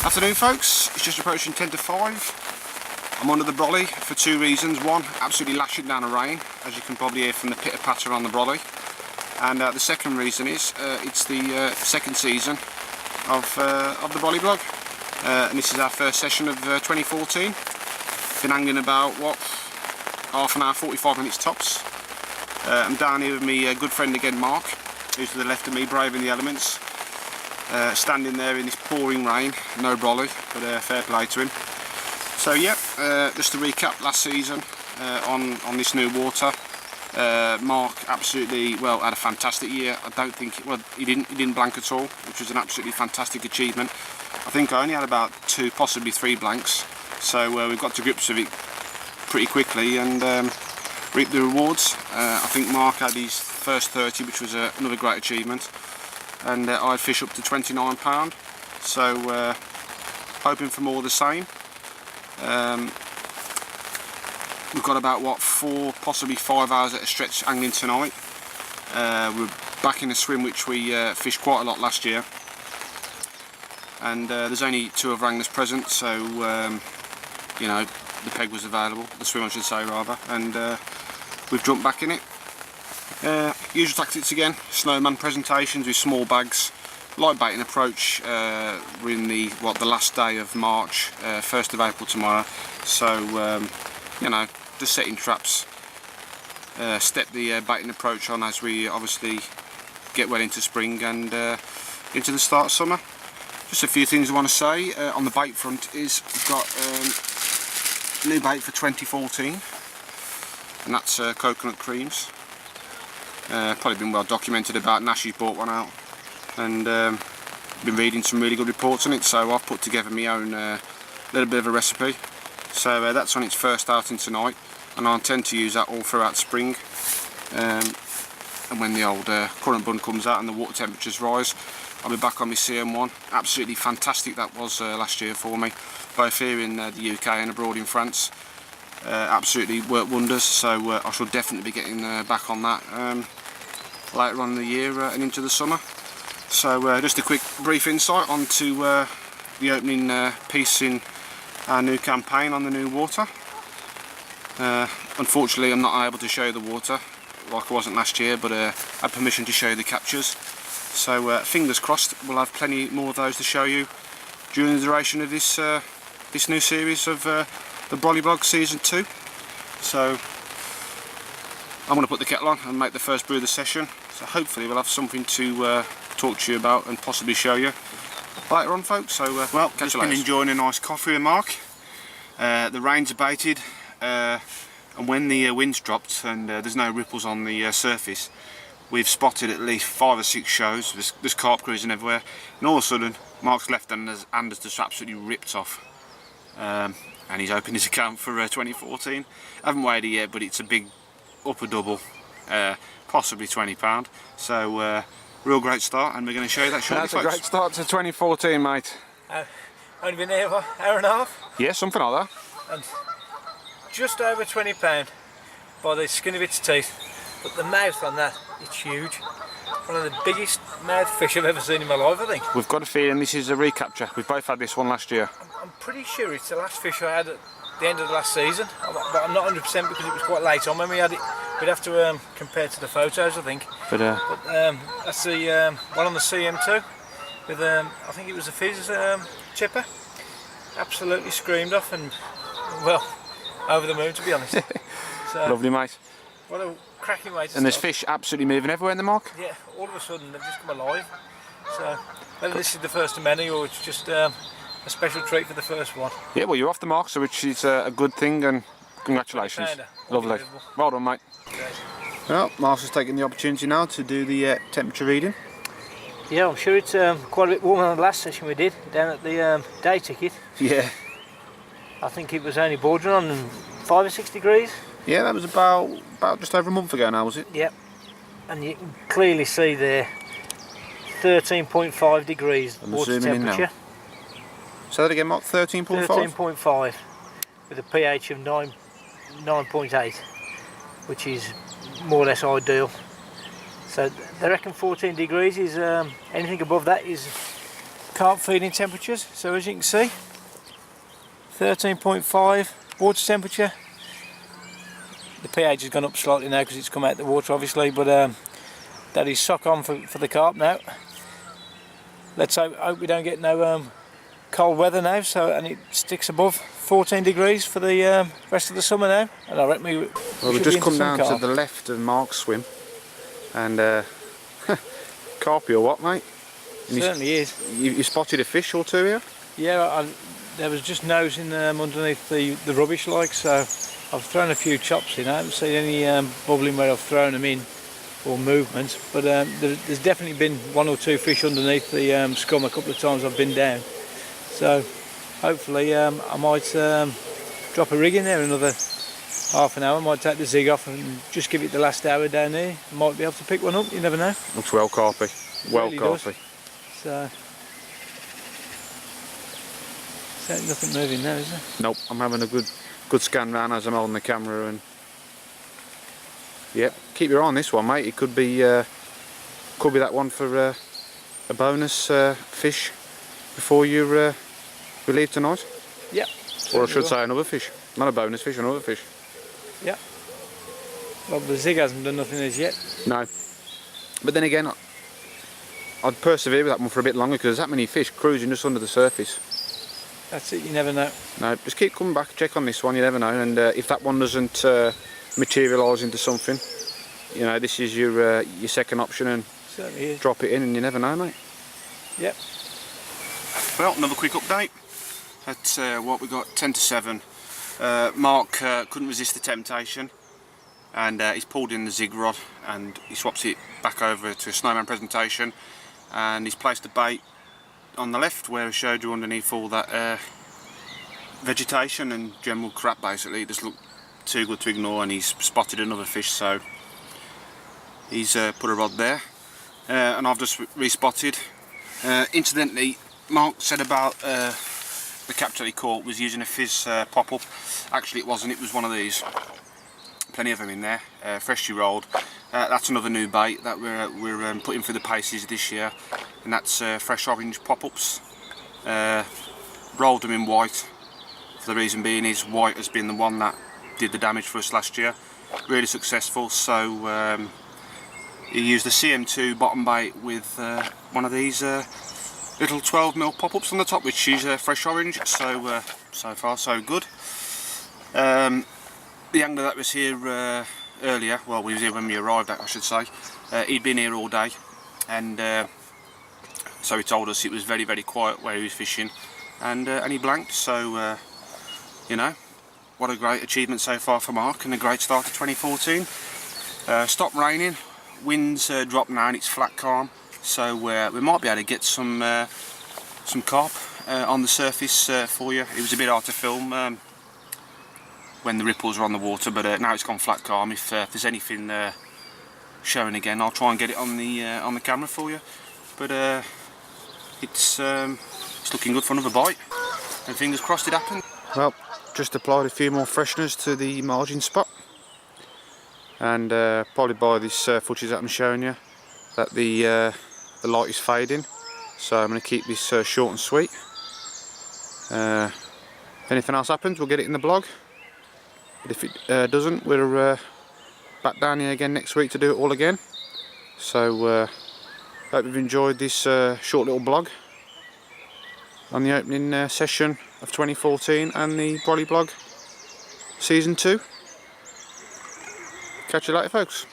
Afternoon folks, it's just approaching 10 to 5. I'm under the Brolly for two reasons. One, absolutely lashing down the rain, as you can probably hear from the pitter patter on the Brolly. And the second reason is it's the second season of the Brolly blog. And this is our first session of 2014. Been hanging about, what, half an hour, 45 minutes tops. I'm down here with my good friend again, Mark, who's to the left of me, braving the elements. Standing there in this pouring rain, no Brolly, but fair play to him. So yeah, just to recap last season on this new water. Mark absolutely, well, had a fantastic year. I don't think, he didn't blank at all, which was an absolutely fantastic achievement. I think I only had about 2, possibly 3 blanks, so we've got to grips with it pretty quickly and reaped the rewards. I think Mark had his first 30, which was another great achievement. And I'd fish up to £29, so hoping for more of the same. We've got about, what, 4, possibly 5 hours at a stretch angling tonight. We're back in the swim, which we fished quite a lot last year, and there's only 2 of anglers present, so you know, the peg was available, the swim I should say rather, and we've jumped back in it. Usual tactics again, snowman presentations with small bags, light baiting approach. We're in the last day of March, 1st of April tomorrow, so you know, just setting traps, step the baiting approach on as we obviously get well into spring and into the start of summer. Just a few things I want to say on the bait front is we've got new bait for 2014, and that's coconut creams. Probably been well documented about. Nashi's bought one out, and been reading some really good reports on it, so I've put together my own little bit of a recipe. So that's on its first outing tonight, and I intend to use that all throughout spring. And when the old current bun comes out and the water temperatures rise, I'll be back on my CM1. Absolutely fantastic that was last year for me, both here in the UK and abroad in France. Absolutely worked wonders, so I shall definitely be getting back on that later on in the year and into the summer. So just a quick brief insight onto the opening piece in our new campaign on the new water. Unfortunately I'm not able to show the water like I wasn't last year, but I had permission to show the captures, so fingers crossed we'll have plenty more of those to show you during the duration of this this new series of the Brolly Blog Season 2. So I'm going to put the kettle on and make the first brew of the session, so hopefully we'll have something to talk to you about and possibly show you later on, folks. So well, catch you later. Been enjoying a nice coffee with Mark. The rain's abated, and when the wind's dropped and there's no ripples on the surface, we've spotted at least 5 or 6 shows. There's carp cruising everywhere, and all of a sudden Mark's left hand has just absolutely ripped off. And he's opened his account for 2014. I haven't weighed it yet, but it's a big upper double, possibly £20. So real great start, and we're going to show you that shortly. That's folks. A great start to 2014, mate. Only been here for an hour and a half? Yeah, something like that. And just over £20 by the skin of its teeth, but the mouth on that, it's huge. One of the biggest mouth fish I've ever seen in my life, I think. We've got a feeling this is a recapture. We've both had this one last year. I'm pretty sure it's the last fish I had at the end of the last season, but I'm not 100% because it was quite late on when we had it. We'd have to compare to the photos, I think. But that's the one on the CM2 with I think it was a fizz chipper. Absolutely screamed off, and well, over the moon, to be honest. So, lovely, mate. What a cracking way to And there's fish absolutely moving everywhere in the mark? Yeah, all of a sudden they've just come alive. So whether this is the first of many or it's just a special treat for the first one. Yeah, well, you're off the mark, so which is a good thing, and congratulations. Lovely. Well done, mate. Okay. Well, Mark's has taken the opportunity now to do the temperature reading. Yeah, I'm sure it's quite a bit warmer than the last session we did down at the day ticket. Yeah. I think it was only bordering on 5 or 6 degrees. Yeah, that was about just over a month ago now, was it? Yep. And you can clearly see there 13.5 degrees water temperature. Say that again, Mark. 13.5? 13.5 with a pH of 9.8, which is more or less ideal. So they reckon 14 degrees is anything above that is carp feeding temperatures. So as you can see, 13.5 water temperature. The pH has gone up slightly now because it's come out the water obviously, but that is sock on for the carp now. Let's hope we don't get no cold weather now, and it sticks above 14 degrees for the rest of the summer now. And I reckon we've just come down to the left of Mark's swim, and carpy or what, mate? Certainly is. You spotted a fish or two here? Yeah, there was just nosing underneath the rubbish, like, so I've thrown a few chops in. I haven't seen any bubbling where I've thrown them in or movements, but there's definitely been one or two fish underneath the scum a couple of times I've been down. So hopefully I might drop a rig in there another half an hour. I might take the zig off and just give it the last hour down there. I might be able to pick one up, you never know. Looks well carpy, well really carpy. So nothing moving there, is there? Nope, I'm having a good scan round as I'm holding the camera, and yep, keep your eye on this one, mate. It could be that one for a bonus fish before you we leave tonight. Yep. Or I should say another fish, not a bonus fish, another fish. Yep. Well, the zig hasn't done nothing as yet. No, but then again, I'd persevere with that one for a bit longer because there's that many fish cruising just under the surface. That's it, you never know. No, just keep coming back, check on this one, you never know, and if that one doesn't materialise into something, you know, this is your second option, and certainly is. Drop it in and you never know, mate. Yep. Well, another quick update. At what we got, 10 to 7. Mark couldn't resist the temptation, and he's pulled in the zig rod and he swaps it back over to a snowman presentation, and he's placed the bait on the left where I showed you underneath all that vegetation and general crap. Basically it just looked too good to ignore, and he's spotted another fish, so he's put a rod there, and I've just respotted. Incidentally, Mark said about the capture he caught was using a fizz pop-up. Actually it wasn't, it was one of these. Plenty of them in there, freshly rolled. That's another new bait that we're putting through the paces this year, and that's fresh orange pop-ups. Rolled them in white, for the reason being is white has been the one that did the damage for us last year. Really successful, so he used the CM2 bottom bait with one of these little 12mm pop-ups on the top, which is fresh orange, so so far so good. The angler that was here earlier, well, we was here when we arrived, I should say, he'd been here all day, and so he told us it was very, very quiet where he was fishing, and he blanked, so you know, what a great achievement so far for Mark, and a great start to 2014. Stopped raining, winds dropped now and it's flat calm, so we might be able to get some carp on the surface for you. It was a bit hard to film when the ripples were on the water, but now it's gone flat calm. If there's anything showing again, I'll try and get it on the camera for you. But it's looking good for another bite, and fingers crossed it happens. Well, just applied a few more fresheners to the margin spot, and probably by this footage that I'm showing you that the light is fading, so I'm going to keep this short and sweet. If anything else happens, we'll get it in the blog, but if it doesn't, we're back down here again next week to do it all again. So hope you've enjoyed this short little blog on the opening session of 2014 and the Brolly blog season 2. Catch you later, folks.